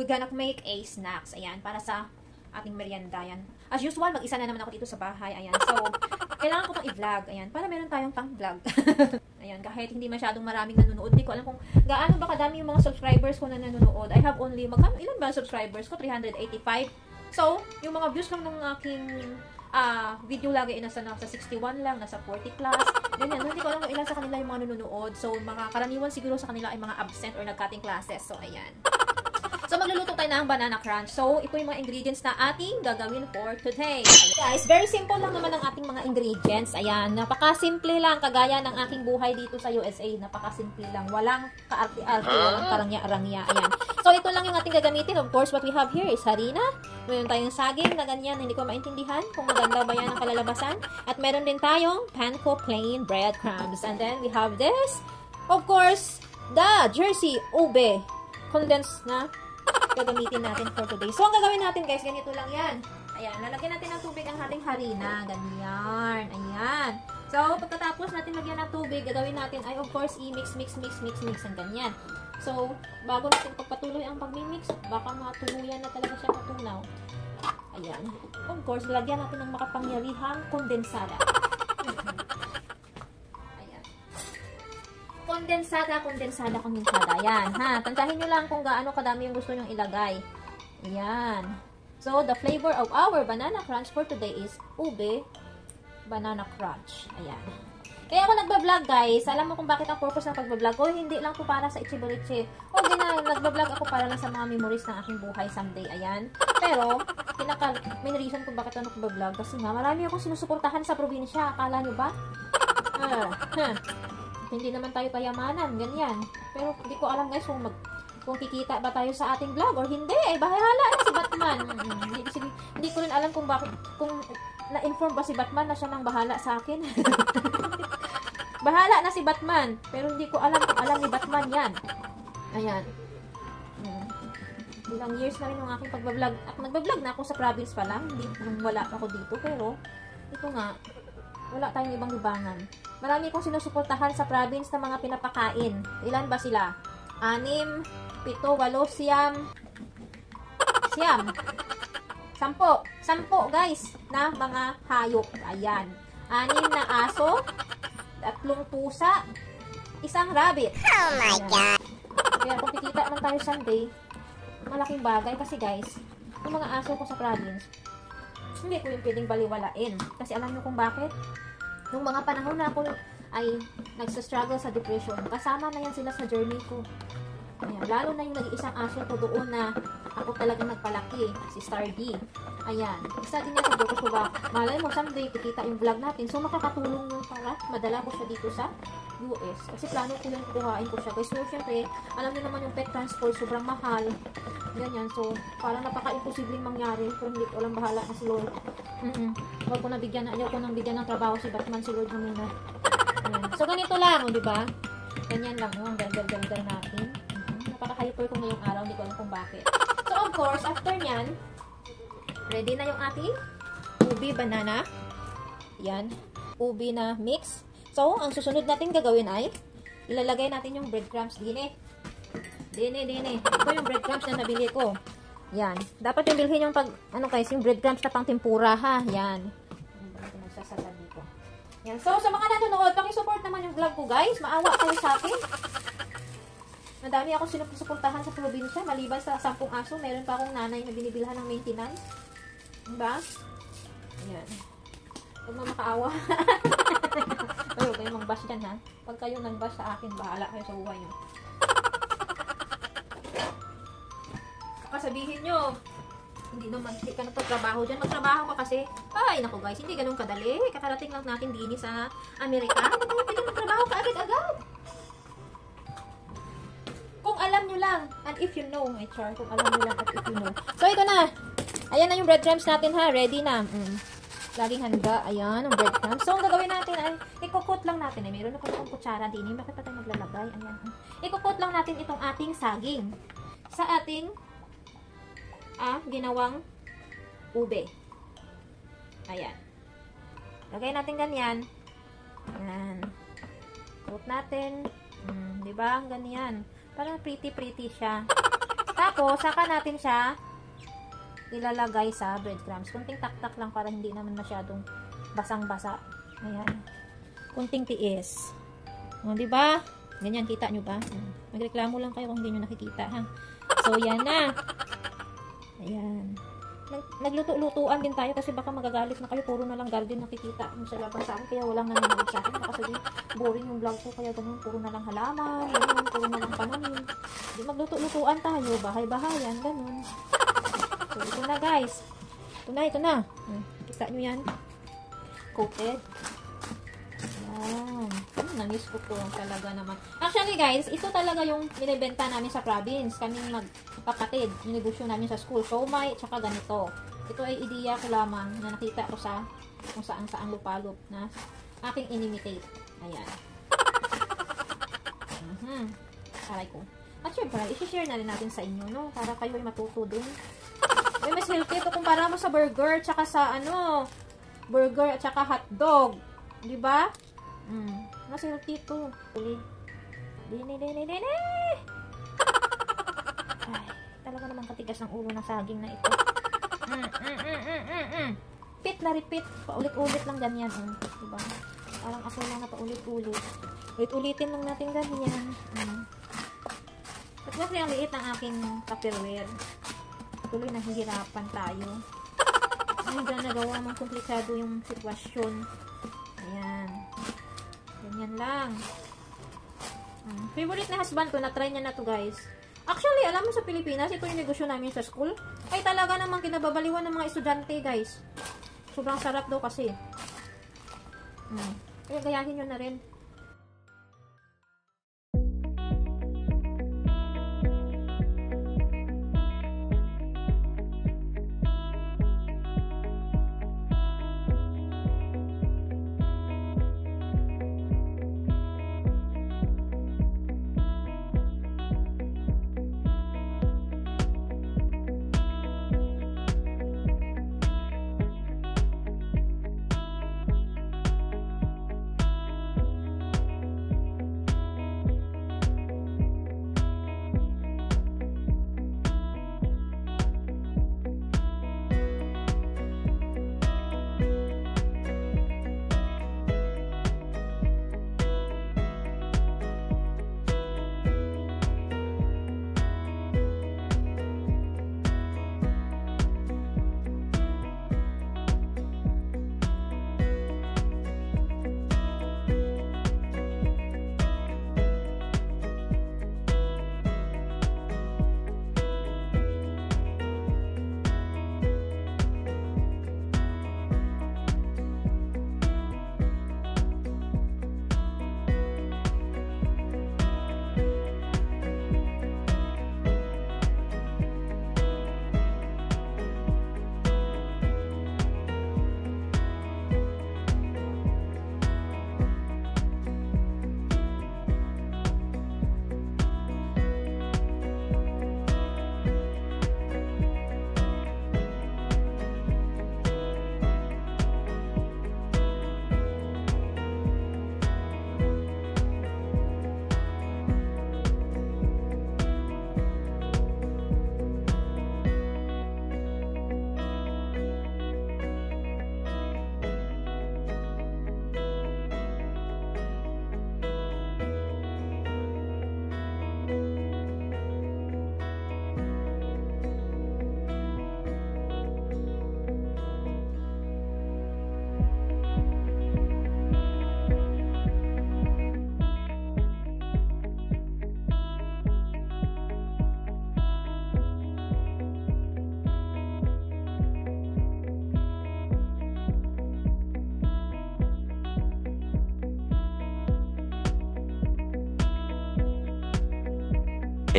gonna make a snacks. Ayan, para sa ating merienda. Ayan. As usual, mag-isa na naman ako dito sa bahay. Ayan. So, kailangan ko itong i-vlog. Ayan. Para meron tayong pang-vlog. Ayan. Kahit hindi masyadong maraming nanonood. Hindi ko alam kung gaano ba kadami yung mga subscribers ko na nanonood. I have only, ilan ba subscribers ko? 385. So, yung mga views lang ng aking video lagi ay nasa 61 lang, nasa 40 plus. Ganyan. Hindi ko alam kung ilan sa kanila yung mga nanonood. So, mga karaniwan siguro sa kanila ay mga absent or nag-cutting classes. So, ayan. So, magluluto tayo ng banana crunch. So, ito yung mga ingredients na ating gagawin for today. Ayan. Guys, very simple lang naman ang ating mga ingredients. Ayan, napakasimple lang. Kagaya ng aking buhay dito sa USA. Napakasimple lang. Walang kaarte-arte, walang karangya-arangya. Ayan. So, ito lang yung ating gagamitin. Of course, what we have here is harina. Meron tayong saging na ganyan. Hindi ko maintindihan kung maganda ba yan ang kalalabasan. At meron din tayong panko plain breadcrumbs. And then, we have this. Of course, the Jersey ube. Condensed na gagamitin natin for today. So, ang gagawin natin guys, ganito lang yan. Ayan, lalagyan natin ng tubig ang ating harina. Ganyan. Ayan. So, pagkatapos natin lagyan ng tubig, gagawin natin ay of course, i-mix, mix, ang ganyan. So, bago natin pagpatuloy ang pag-mix, baka matuluyan na talaga siya matunaw. Ayan. Of course, lagyan natin ng makapangyarihang kondensada. Kondensada. Ayan, ha. Tantahin nyo lang kung gaano kadami yung gusto nyong ilagay. Ayan. So, the flavor of our banana crunch for today is ube banana crunch. Ayan. Kaya ako nagbablog, guys. Alam mo kung bakit ang purpose ng pagbablog ko? Hindi lang po para sa ichi-burichi. O, nagbablog ako para lang sa mga memories ng aking buhay someday. Ayan. Pero, main reason kung bakit ako nagbablog. Kasi nga, marami akong sinusuportahan sa probinsya. Akala nyo ba? Hindi naman tayo payamanan, ganyan. Pero hindi ko alam guys kung kikita ba tayo sa ating vlog or hindi. Bahala na si Batman. Hindi ko rin alam kung na-inform ba si Batman na siya nang bahala sa akin. Bahala na si Batman. Pero hindi ko alam kung alam ni Batman yan. Ayan. Ilang years na rin yung aking pagbablog. Nagbablog na ako sa province pa lang. Nung wala ako dito. Pero, ito nga, wala tayong ibang libangan. Marami kong sinusuportahan sa province ng mga pinapakain. Ilan ba sila? 6, 7, 8, 9, 10. 10 guys na mga hayop. Ayan. 6 na aso, 3 pusa, 1 rabbit. Oh my God! Kaya kung kikita man tayo someday, malaking bagay kasi guys, yung mga aso ko sa province, hindi ko yung pwedeng baliwalain. Kasi alam nyo kung bakit? Nung mga panahon na ako ay nagsastruggle sa depression, kasama na yan sila sa journey ko. Ayan, lalo na yung nag-iisang aso ko doon na ako talagang nagpalaki, si Star D. Ayan, isa din yan sa joke ko ba, malay mo someday kikita yung vlog natin, so makakatulong yung para madala ko siya dito sa US. Kasi plano ko yung kukuhain ko siya. Guys, so syempre, alam niyo naman yung pet transport, sobrang mahal. Ganyan, so parang napaka-imposibleng mangyari, pero hindi ko alam, bahala na si Lord. Huwag ko nabigyan na, ayaw ko nang bigyan ng trabaho si Batman, si Lord na muna. Ayan. So ganito lang, di ba? Ganyan lang, ang ganda natin. Napaka-hyper ko ngayong araw, hindi ko alam kung bakit. So of course, after nyan, ready na yung ating ubi banana. Yan, ubi na mix. So, ang susunod natin gagawin ay ilalagay natin yung breadcrumbs dine. Ito yung breadcrumbs na nabili ko. Yan. Dapat yung bilhin yung guys, yung breadcrumbs na pang tempura ha. Yan. Ito nagsasalan dito. Yan. So, sa mga nanonood, paki-support naman yung vlog ko guys. Maawa kayo sa akin. Madami akong sinusuportahan sa probinsya. Maliban sa 10 aso, meron pa akong nanay na binibilhan ng maintenance. Diba? Yan. Huwag mo makaawa. Huwag kayong mag-bash dyan ha. Pag kayo nag-bash sa akin, bahala kayo sa buhay nyo. Kasabihin nyo, hindi ka nagtatrabaho dyan. Magtrabaho ka kasi. Ay, naku guys, hindi ganun kadali. Kakarating lang natin din sa Amerika. Hindi ka nagtrabaho ka agad-agad. Kung alam nyo lang, and if you know, my char, kung alam nyo lang at if you know. So, ito na. Ayan na yung breadcrumbs natin ha. Ready na. Laging handa. Ayan, ang breadcrumbs. So, ang gagawin natin ay, ikukot lang natin. Meron ako itong kutsara din. Bakit pa tayo maglalagay? Ayan. Ikukot lang natin itong ating saging sa ating ginawang ube. Ayan. Lagay natin ganyan. Ayan. Ikukot natin. Diba? Ang ganyan. Parang pretty siya. Tapos, saka natin siya ilalagay sa breadcrumbs. Kunting tak-tak lang para hindi naman masyadong basang-basa. Ayan. Kunting tiis. O, diba? Ganyan, kita nyo ba? Magreklamo lang kayo kung hindi nyo nakikita, ha? So, yan na. Ayan. Nagluto-lutuan din tayo kasi baka magagalit na kayo. Puro na lang garden nakikita sa labasan. Kaya walang nanonood sa akin. Baka sabihin, boring yung vlog ko. Kaya ganun, puro na lang halaman. Ganun, puro na lang panamin. Di magluto-lutuan tayo. Bahay-bahayan. Ganun. So, ito na guys. Ito na. Kita nyo yan. Coated. Ayan. Nangis ko po talaga naman. Actually guys, ito talaga yung binibenta namin sa province. Kaming magkapatid. Yung negosyo namin sa school. Siomai, tsaka ganito. Ito ay ideya ko lamang na nakita ko sa kung saan lupalop na aking inimitate. Ayan. Aray ko. At syempre, isi-share na rin natin sa inyo, no? Para kayo ay matuto din. Ay, mas healthy ito kumpara mo sa burger, tsaka sa burger at tsaka hotdog. Diba? Mas healthy ito. Dini. Ay, talaga naman katigas ng ulo ng saging na ito. Repeat na repeat. Paulit-ulit lang ganyan. Diba? Parang ako lang na paulit-ulit. Ulit-ulitin lang natin ganyan. At kasi ang liit ng aking tupperware. Tuloy nahihirapan tayo. Hanggang nagawa mong komplikado yung sitwasyon. Ayan. Ganyan lang. Favorite na husband ko, na-try niya na to guys. Actually, alam mo sa Pilipinas, ito yung negosyo namin sa school. Ay talaga namang kinababaliwan ng mga estudyante guys. Sobrang sarap daw kasi. Kaya gayahin nyo na rin.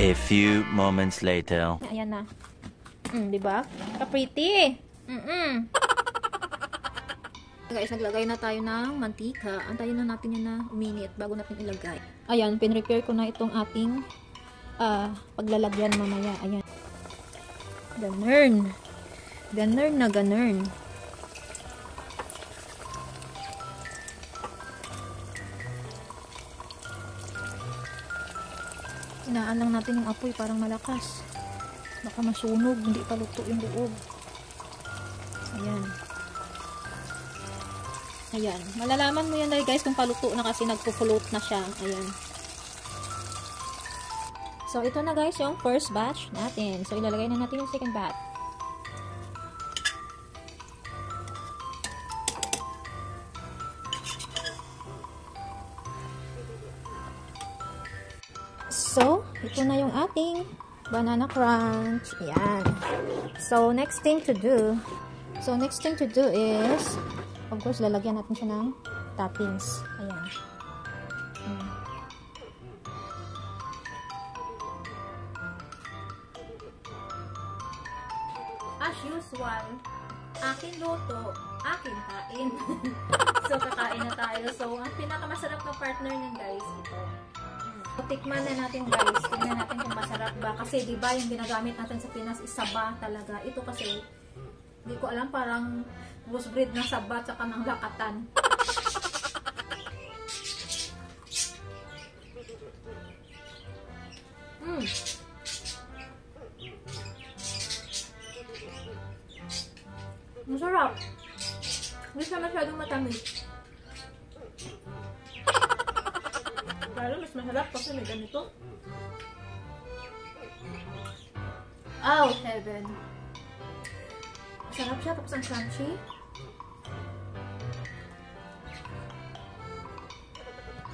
A few moments later. Ayan na. Diba? Ka-pretty. Guys, naglagay na tayo ng mantika. Antayin na natin yan na uminit bago natin ilagay. Ayan, pinrepair ko na itong ating paglalagyan mamaya. Ayan. Ganern. Ganern na ganern. Inaan lang natin yung apoy parang malakas. Baka masunog, hindi pa luto yung loob. Ayan. Ayan. Malalaman mo yan guys kung paluto na kasi nagpo-float na siya. Ayan. So, ito na guys yung first batch natin. So, ilalagay na natin yung second batch. So, ito na yung ating banana crunch. Ayan. So, next thing to do is, of course, lalagyan natin siya ng toppings. Ayan. As usual, akin luto, akin kain. So, kakain na tayo. So, ang pinakamasarap na partner niyan guys, ito. Tikman na natin guys. Tingnan natin kung masarap ba. Kasi diba yung ginagamit natin sa Pinas is saba talaga. Ito kasi, hindi ko alam, parang crossbreed ng saba tsaka ng lakatan. Masarap. Hindi siya masyadong matamis. Pero mas masarap kasi may ganito. Oh, heaven. Masarap siya tapos ang crunchy.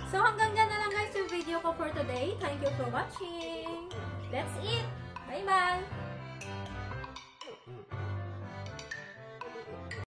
So hanggang dyan na lang guys yung video ko for today. Thank you for watching. That's it. Bye bye.